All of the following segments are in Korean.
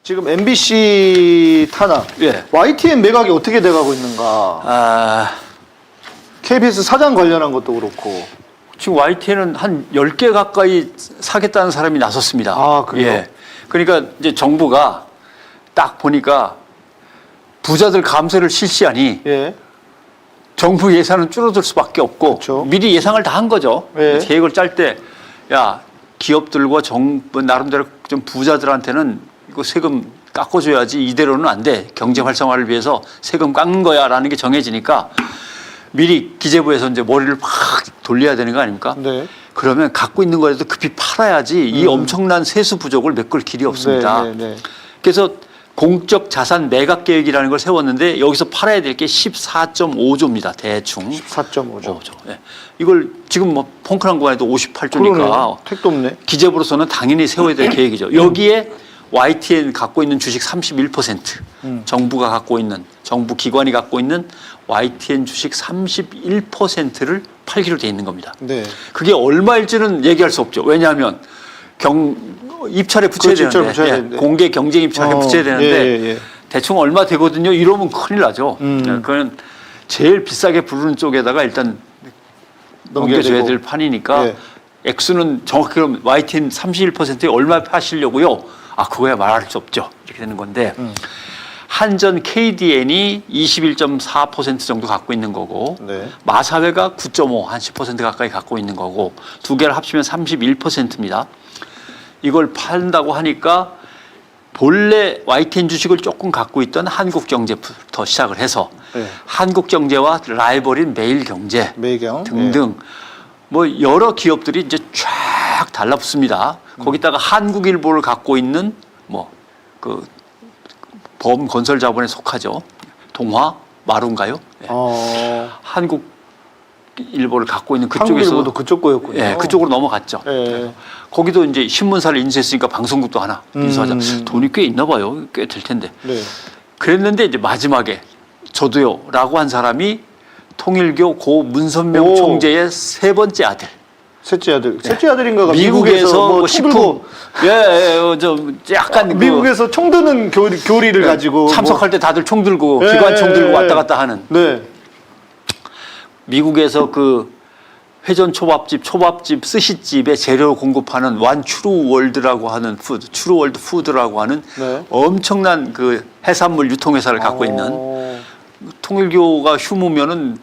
지금 MBC 탄압, 예. YTN 매각이 어떻게 돼가고 있는가? KBS 사장 관련한 것도 그렇고. 지금 YTN은 한 10개 가까이 사겠다는 사람이 나섰습니다. 아, 그래요? 예. 그러니까 이제 정부가 딱 보니까 부자들 감세를 실시하니 예. 정부 예산은 줄어들 수밖에 없고 그렇죠. 미리 예상을 다 한 거죠. 예. 계획을 짤 때 야, 기업들과 정부 나름대로 좀 부자들한테는 이거 세금 깎아줘야지 이대로는 안 돼. 경제 활성화를 위해서 세금 깎는 거야라는 게 정해지니까 미리 기재부에서 이제 머리를 막 돌려야 되는 거 아닙니까? 네. 그러면 갖고 있는 거라도 급히 팔아야지 이 엄청난 세수 부족을 메꿀 길이 없습니다. 네, 네, 네. 그래서 공적 자산 매각 계획이라는 걸 세웠는데 여기서 팔아야 될 게 14.5조입니다. 대충. 4.5조. 예. 이걸 지금 뭐 펑크난 거 해도 58조니까 택도 없네. 기재부로서는 당연히 세워야 될 계획이죠. 여기에 YTN 갖고 있는 주식 31%, 정부가 갖고 있는, 정부 기관이 갖고 있는 YTN 주식 31%를 팔기로 돼 있는 겁니다. 네. 그게 얼마일지는 얘기할 수 없죠. 왜냐하면 입찰에 붙여야 그렇죠, 되는데, 붙여야 예, 되는데. 공개 경쟁 입찰에 붙여야 되는데 예, 예. 대충 얼마 되거든요. 이러면 큰일 나죠. 그건 제일 비싸게 부르는 쪽에다가 일단 넘겨줘야 될 판이니까 예. 액수는 정확히 그럼 YTN 31%에 얼마 파시려고요? 그거야 말할 수 없죠. 이렇게 되는 건데 한전 KDN이 21.4% 정도 갖고 있는 거고 네. 마사회가 9.5, 한 10% 가까이 갖고 있는 거고 두 개를 합치면 31%입니다. 이걸 판다고 하니까 본래 YTN 주식을 조금 갖고 있던 한국경제부터 시작을 해서 네. 한국경제와 라이벌인 매일경제 매경 등등 뭐 여러 기업들이 이제 쫙 달라붙습니다. 거기다가 한국일보를 갖고 있는 뭐 그 범건설자본에 속하죠. 동화 마루인가요? 예. 한국일보를 갖고 있는 그쪽에서 한국일보도 그쪽 거였군요. 예, 그쪽으로 넘어갔죠. 예. 거기도 이제 신문사를 인수했으니까 방송국도 하나 인수하자. 돈이 꽤 있나 봐요. 꽤 될 텐데. 네. 그랬는데 이제 마지막에 저도요라고 한 사람이 통일교 고 문선명 오. 총재의 세 번째 아들. 셋째 아들. 셋째 아들인가가 미국에서 뭐 뭐 총 식품 좀 약간 그 미국에서 총 드는 교리를 가지고 참석할 때 다들 총 들고 예, 기관총 들고 예, 왔다 갔다 하는 네. 미국에서 그 회전 초밥집, 스시집에 재료 공급하는 완 추루월드라고 하는 추루월드 푸드라고 하는 네. 엄청난 그 해산물 유통회사를 갖고 있는 통일교가 휴무면은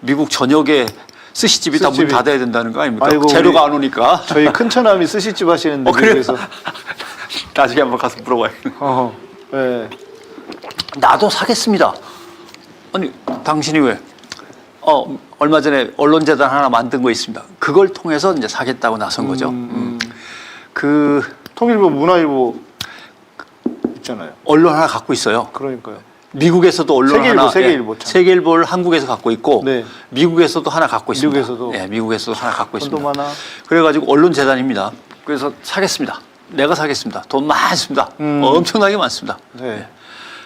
미국 전역에 스시집이 다 문 스시집이. 닫아야 된다는 거 아닙니까? 아이고, 재료가 안 오니까. 저희 큰 처남이 스시집 하시는데 그래요? 미국에서. 나중에 한번 가서 물어봐야겠네. 네. 나도 사겠습니다. 아니 당신이 왜? 얼마 전에 언론재단 하나 만든 거 있습니다. 그걸 통해서 이제 사겠다고 나선 거죠. 그 통일보, 문화일보 있잖아요. 언론 하나 갖고 있어요. 그러니까요. 미국에서도 언론 세계일보, 하나, 세계일보 참. 세계일보를 한국에서 갖고 있고 네. 미국에서도 하나 갖고 있습니다. 미국에서도? 네, 미국에서도 하나 갖고 돈도 있습니다. 많아. 그래가지고 언론재단입니다. 그래서 사겠습니다. 내가 사겠습니다. 돈 많습니다. 엄청나게 많습니다. 네.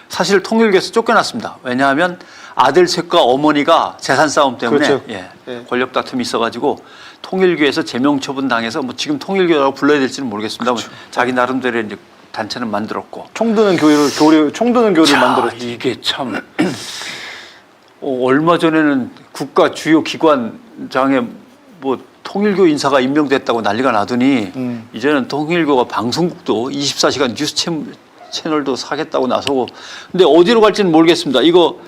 사실 통일교에서 쫓겨났습니다. 왜냐하면 아들 셋과 어머니가 재산 싸움 때문에 그렇죠. 예, 예. 권력 다툼이 있어가지고 통일교에서 제명 처분 당해서 뭐 지금 통일교라고 불러야 될지는 모르겠습니다. 그렇죠. 자기 나름대로 이제 단체는 만들었고. 총 드는 교리를 만들었지. 이게 참 얼마 전에는 국가 주요 기관장에 뭐 통일교 인사가 임명됐다고 난리가 나더니 이제는 통일교가 방송국도 24시간 뉴스 채널도 사겠다고 나서고 근데 어디로 갈지는 모르겠습니다. 이거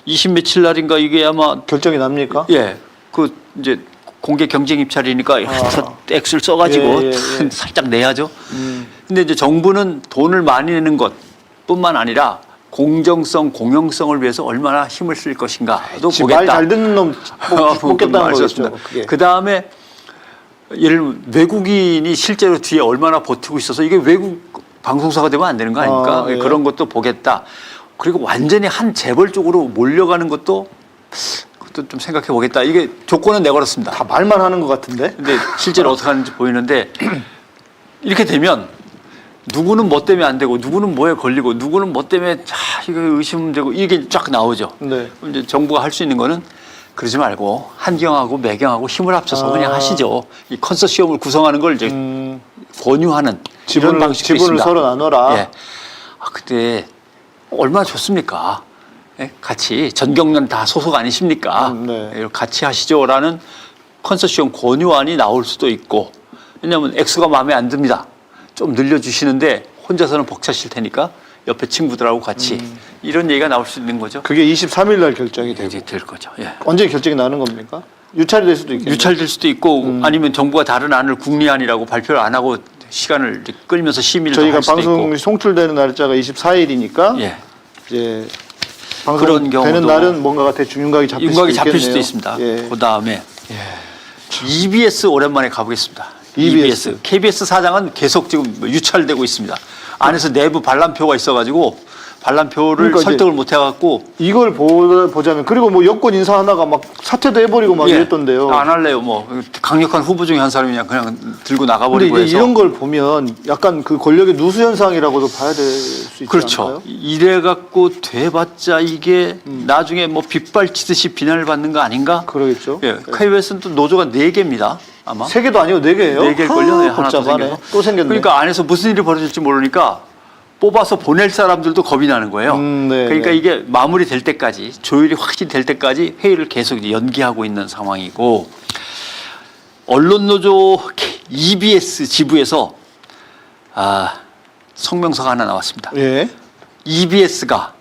20 며칠 날인가 이게 아마 결정이 납니까? 예, 그 이제 공개 경쟁 입찰이니까 액수를 써가지고 예. 살짝 내야죠. 근데 이제 정부는 돈을 많이 내는 것뿐만 아니라 공정성, 공영성을 위해서 얼마나 힘을 쓸 것인가도 보겠다. 말 잘 듣는 놈 뽑겠다는 거였죠. 그 다음에 예를 들면 외국인이 실제로 뒤에 얼마나 버티고 있어서 이게 외국 방송사가 되면 안 되는 거 아닙니까? 예. 그런 것도 보겠다. 그리고 완전히 한 재벌 쪽으로 몰려가는 것도 그것도 좀 생각해 보겠다. 이게 조건은 내걸었습니다. 다 말만 하는 것 같은데. 근데 실제로 어떻게 하는지 보이는데 이렇게 되면 누구는 뭐 때문에 안 되고 누구는 뭐에 걸리고 누구는 뭐 때문에 이거 의심되고 이게 쫙 나오죠. 네. 이제 정부가 할 수 있는 거는 그러지 말고 한경하고 매경하고 힘을 합쳐서 그냥 하시죠. 이 컨소시엄을 구성하는 걸 이제 권유하는 이런 방식도 지분을 있습니다. 서로 나눠라. 예. 그때 얼마나 좋습니까? 예? 같이 전경련 다 소속 아니십니까? 네. 예, 같이 하시죠라는 컨소시엄 권유안이 나올 수도 있고, 왜냐하면 액수가 마음에 안 듭니다. 좀 늘려주시는데 혼자서는 벅차실 테니까 옆에 친구들하고 같이 이런 얘기가 나올 수 있는 거죠. 그게 23일 날 결정이 되고 이제 될 거죠. 예. 언제 결정이 나는 겁니까? 유찰이 될 수도 있겠네요. 유찰될 수도 있고 아니면 정부가 다른 안을 국리안이라고 발표를 안 하고 시간을 이렇게 끌면서 심의를 저희가 할 수도 방송이 있고. 송출되는 날짜가 24일이니까 예. 이제 그런 경우도 되는 날은 뭔가가 대충 윤곽이 잡힐 윤곽이 수도 잡힐 있겠네요. 수도 있습니다. 예. 그 다음에 EBS 오랜만에 가보겠습니다. EBS. KBS 사장은 계속 지금 유찰되고 있습니다. 안에서 내부 반란표가 있어가지고 반란표를 그러니까 설득을 못 해갖고 이걸 보자면 그리고 뭐 여권 인사 하나가 막 사퇴도 해버리고 막 예, 이랬던데요. 안 할래요. 뭐 강력한 후보 중에 한 사람이 그냥 들고 근데 나가버리고 이제 해서 이런 걸 보면 약간 그 권력의 누수 현상이라고도 봐야 될 수 있지 그렇죠. 않을까요? 이래갖고 돼봤자 이게 나중에 뭐 빗발치듯이 비난을 받는 거 아닌가? 그러겠죠. 예, KBS는 또 노조가 4개입니다. 아마. 세 개도 아니고 네 개예요. 4개일걸요? 네, 하나 더 복잡하네. 생겨서. 또 생겼네. 그러니까 안에서 무슨 일이 벌어질지 모르니까 뽑아서 보낼 사람들도 겁이 나는 거예요. 네, 그러니까 네. 이게 마무리될 때까지, 조율이 확실히 될 때까지 회의를 계속 이제 연기하고 있는 상황이고, 언론노조 EBS 지부에서 성명서가 하나 나왔습니다. 예. EBS가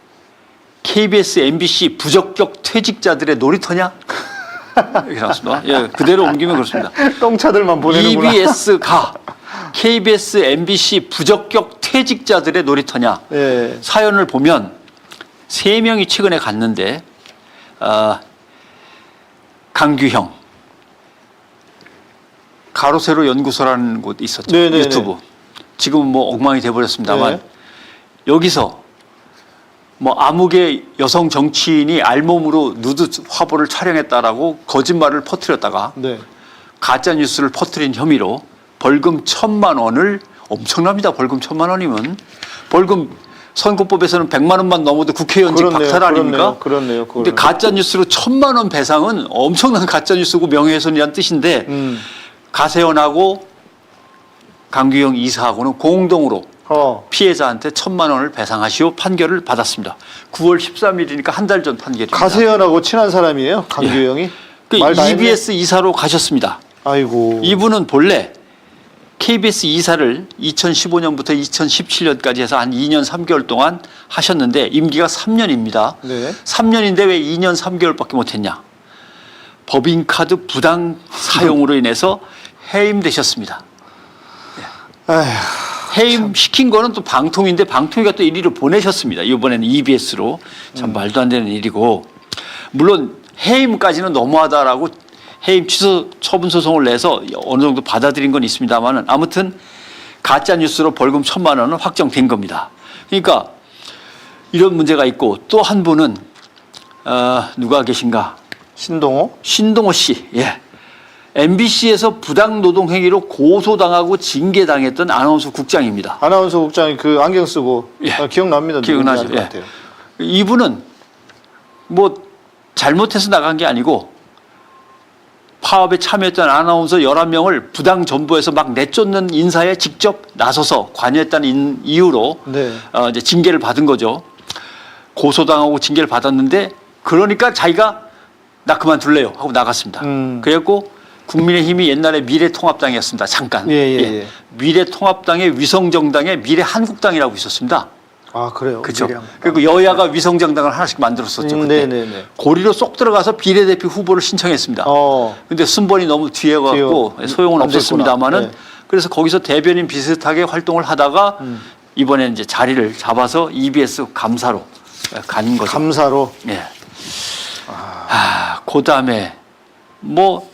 KBS, MBC 부적격 퇴직자들의 놀이터냐? 이렇게 나왔습니다. 예, 그대로 옮기면 그렇습니다. 똥차들만 보내는구나. EBS가 KBS, MBC 부적격 퇴직자들의 놀이터냐? 예. 사연을 보면 3명이 최근에 갔는데 강규형 가로세로 연구소라는 곳 있었죠. 네네네. 유튜브. 지금은 뭐 엉망이 돼버렸습니다만 네. 여기서 뭐 암흑의 여성 정치인이 알몸으로 누드 화보를 촬영했다라고 거짓말을 퍼뜨렸다가 네. 가짜 뉴스를 퍼뜨린 혐의로 벌금 1,000만 원을 엄청납니다. 벌금 1,000만 원이면 벌금 선거법에서는 100만 원만 넘어도 국회의원직 그렇네요. 박탈 아닙니까? 그렇네요. 근데 가짜 뉴스로 1,000만 원 배상은 엄청난 가짜 뉴스고 명예훼손이란 뜻인데 가세연하고 강규영 이사하고는 공동으로 피해자한테 1,000만 원을 배상하시오 판결을 받았습니다. 9월 13일이니까 한 달 전 판결입니다. 가세연하고 친한 사람이에요. 강규영이. 그 말 다 했네. EBS 이사로 가셨습니다. 아이고. 이분은 본래 KBS 이사를 2015년부터 2017년까지 해서 한 2년 3개월 동안 하셨는데 임기가 3년입니다. 네. 3년인데 왜 2년 3개월밖에 못했냐. 법인카드 부당 사용으로 인해서 해임되셨습니다. 아휴. 해임 시킨 거는 또 방통위인데 방통위가 또 이리로 보내셨습니다. 이번에는 EBS로. 참 말도 안 되는 일이고. 물론 해임까지는 너무하다라고 해임 취소 처분 소송을 내서 어느 정도 받아들인 건 있습니다만 아무튼 가짜 뉴스로 벌금 1,000만 원은 확정된 겁니다. 그러니까 이런 문제가 있고 또 한 분은 누가 계신가? 신동호? 신동호 씨. 예. MBC에서 부당 노동 행위로 고소당하고 징계당했던 아나운서 국장입니다. 아나운서 국장이 그 안경 쓰고 예. 기억납니다. 기억나죠? 누군지 알 것 예. 같아요. 이분은 뭐 잘못해서 나간 게 아니고 파업에 참여했던 아나운서 11명을 부당 전보에서 막 내쫓는 인사에 직접 나서서 관여했다는 이유로 네. 이제 징계를 받은 거죠. 고소당하고 징계를 받았는데 그러니까 자기가 나 그만둘래요 하고 나갔습니다. 그래갖고 국민의힘이 옛날에 미래통합당이었습니다. 잠깐. 예. 미래통합당의 위성정당의 미래한국당이라고 있었습니다. 아 그래요. 그렇죠. 미래한국당. 그리고 여야가 위성정당을 하나씩 만들었었죠. 그때. 네네네. 고리로 쏙 들어가서 비례대표 후보를 신청했습니다. 근데 순번이 너무 뒤에 가고 소용은 안 됐구나. 없었습니다만은 네. 그래서 거기서 대변인 비슷하게 활동을 하다가 이번에는 이제 자리를 잡아서 EBS 감사로 간 거죠. 감사로. 예. 그다음에 뭐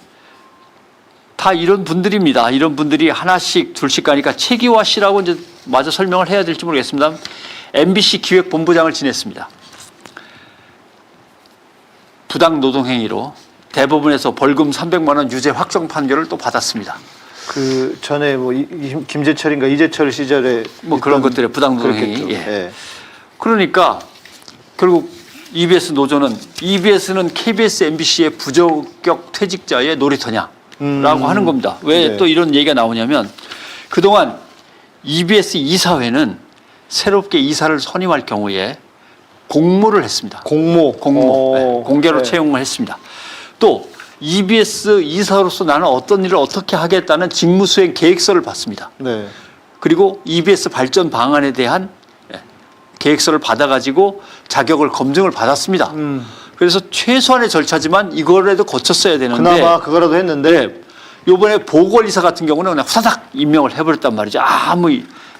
다 이런 분들입니다. 이런 분들이 하나씩 둘씩 가니까 최기화 씨라고 이제 마저 설명을 해야 될지 모르겠습니다. MBC 기획본부장을 지냈습니다. 부당 노동행위로 대법원에서 벌금 300만 원 유죄 확정 판결을 또 받았습니다. 그 전에 뭐 김재철인가 이재철 시절에 뭐 그런 것들에 부당 노동행위. 그렇겠죠. 예. 예. 그러니까 결국 EBS 노조는 EBS는 KBS, MBC의 부적격 퇴직자의 놀이터냐라고 하는 겁니다. 왜 네. 또 이런 얘기가 나오냐면 그동안 EBS 이사회는 새롭게 이사를 선임할 경우에 공모를 했습니다. 공모. 네, 공개로 네. 채용을 했습니다. 또 EBS 이사로서 나는 어떤 일을 어떻게 하겠다는 직무수행 계획서를 받습니다. 네. 그리고 EBS 발전 방안에 대한 계획서를 받아가지고 자격을 검증을 받았습니다. 그래서 최소한의 절차지만 이거라도 거쳤어야 되는데 그나마 그거라도 했는데 네, 요번에 보궐이사 같은 경우는 그냥 후다닥 임명을 해버렸단 말이죠. 아무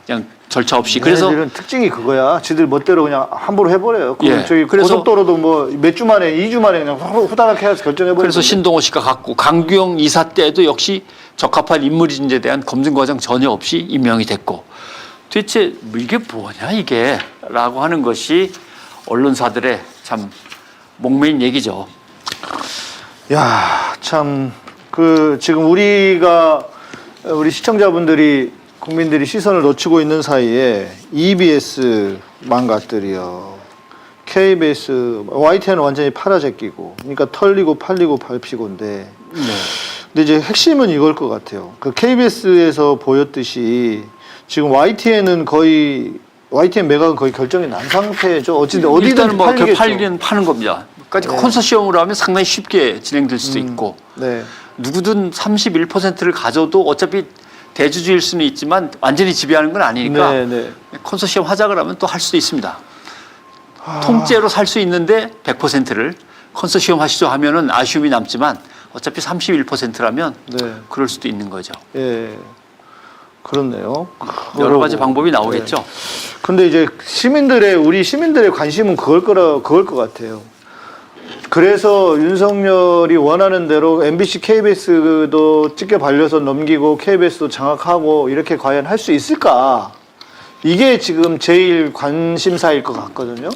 그냥 절차 없이. 그래서 얘네들은 특징이 그거야. 지들 멋대로 그냥 함부로 해버려요. 예, 저기 그래서- 고속도로도 뭐 몇 주 만에 2주 만에 그냥 후다닥 해서 결정해버리고. 그래서 신동호 씨가 갔고 강규영 이사 때도 역시 적합한 인물인지에 대한 검증 과정 전혀 없이 임명이 됐고 도대체 이게 뭐냐 이게 라고 하는 것이 언론사들의 참 목매인 얘기죠. 야, 참, 지금 우리 시청자분들이, 국민들이 시선을 놓치고 있는 사이에 EBS 망가뜨려, KBS, YTN은 완전히 팔아제끼고, 그러니까 털리고 팔리고 밟히고인데, 네. 근데 이제 핵심은 이걸 것 같아요. KBS에서 보였듯이, 지금 YTN은 YTN 매각은 거의 결정이 난 상태죠. 어쨌든 어디든 일단은 뭐 팔리겠죠. 팔리는 파는 겁니다. 그러니까 네. 컨소시엄으로 하면 상당히 쉽게 진행될 수도 있고 네. 누구든 31%를 가져도 어차피 대주주일 수는 있지만 완전히 지배하는 건 아니니까 네, 네. 컨소시엄 하자 그러면 또 할 수도 있습니다. 통째로 살 수 있는데 100%를 컨소시엄 하시죠 하면은 아쉬움이 남지만 어차피 31%라면 네. 그럴 수도 있는 거죠. 예. 그렇네요. 여러 가지 방법이 나오겠죠. 네. 근데 이제 우리 시민들의 관심은 그걸 것 같아요. 그래서 윤석열이 원하는 대로 MBC, KBS도 찢겨 발려서 넘기고 KBS도 장악하고 이렇게 과연 할 수 있을까? 이게 지금 제일 관심사일 것 같거든요.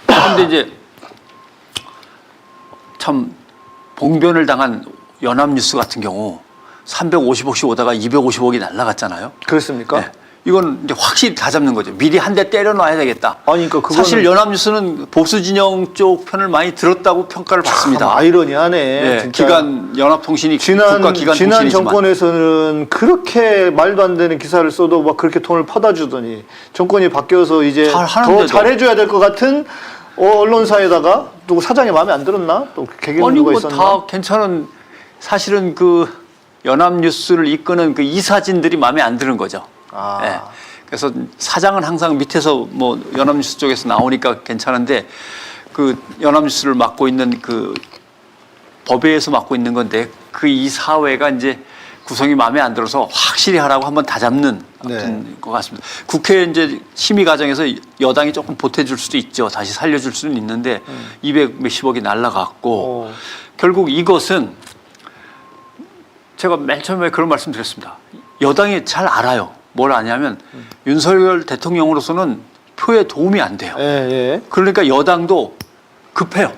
그런데 이제 참 봉변을 당한 연합뉴스 같은 경우 350억씩 오다가 250억이 날라갔잖아요. 그렇습니까? 네. 이건 이제 확실히 다 잡는 거죠. 미리 한 대 때려놔야 되겠다. 아니, 그러니까 그거는 사실 연합뉴스는 보수 진영 쪽 편을 많이 들었다고 평가를 받습니다. 아이러니하네. 네, 진짜. 기관 연합통신이 지난 통신이지만 정권에서는 그렇게 말도 안 되는 기사를 써도 막 그렇게 돈을 퍼다 주더니 정권이 바뀌어서 이제 더 잘하는데도. 잘해줘야 될 것 같은 언론사에다가 누구 사장이 마음에 안 들었나? 또 개개인 아니 누가 뭐 있었나? 다 괜찮은 사실은 연합뉴스를 이끄는 이사진들이 마음에 안 드는 거죠. 아. 예. 그래서 사장은 항상 밑에서 뭐 연합뉴스 쪽에서 나오니까 괜찮은데 연합뉴스를 맡고 있는 법회에서 맡고 있는 건데 이사회가 이제 구성이 마음에 안 들어서 확실히 하라고 한번 다 잡는 것 같습니다. 국회 이제 심의 과정에서 여당이 조금 보태줄 수도 있죠. 다시 살려줄 수는 있는데 200 몇십억이 날라갔고 결국 이것은 제가 맨 처음에 그런 말씀 드렸습니다. 여당이 잘 알아요. 뭘 아냐면 윤석열 대통령으로서는 표에 도움이 안 돼요. 예, 예. 그러니까 여당도 급해요.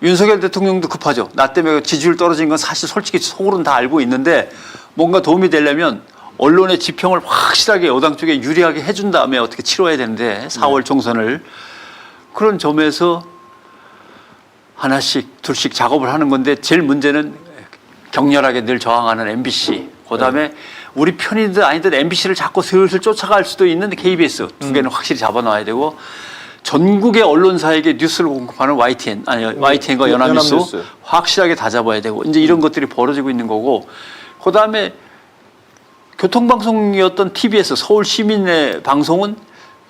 윤석열 대통령도 급하죠. 나 때문에 지지율 떨어진 건 사실 솔직히 속으로는 다 알고 있는데 뭔가 도움이 되려면 언론의 지평을 확실하게 여당 쪽에 유리하게 해준 다음에 어떻게 치러야 되는데 4월 총선을 그런 점에서 하나씩 둘씩 작업을 하는 건데 제일 문제는 격렬하게 늘 저항하는 MBC 그다음에 우리 편이든 아니든 MBC를 자꾸 슬슬 쫓아갈 수도 있는 KBS 두 개는 확실히 잡아놔야 되고 전국의 언론사에게 뉴스를 공급하는 YTN과 연합뉴스 확실하게 다 잡아야 되고 이제 이런 것들이 벌어지고 있는 거고 그다음에 교통방송이었던 TBS 서울시민의 방송은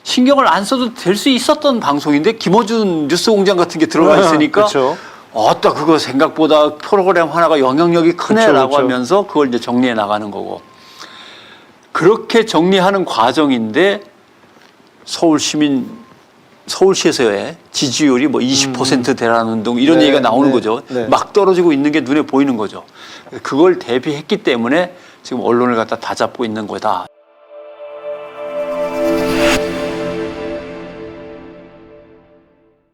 신경을 안 써도 될 수 있었던 방송인데 김어준 뉴스공장 같은 게 들어가 있으니까 그렇죠. 어따 그거 생각보다 프로그램 하나가 영향력이 크네라고 그쵸. 하면서 그걸 이제 정리해 나가는 거고 그렇게 정리하는 과정인데 서울시에서의 지지율이 뭐 20% 대라는 운동 이런 네, 얘기가 나오는 네, 거죠. 네. 막 떨어지고 있는 게 눈에 보이는 거죠. 그걸 대비했기 때문에 지금 언론을 갖다 다 잡고 있는 거다.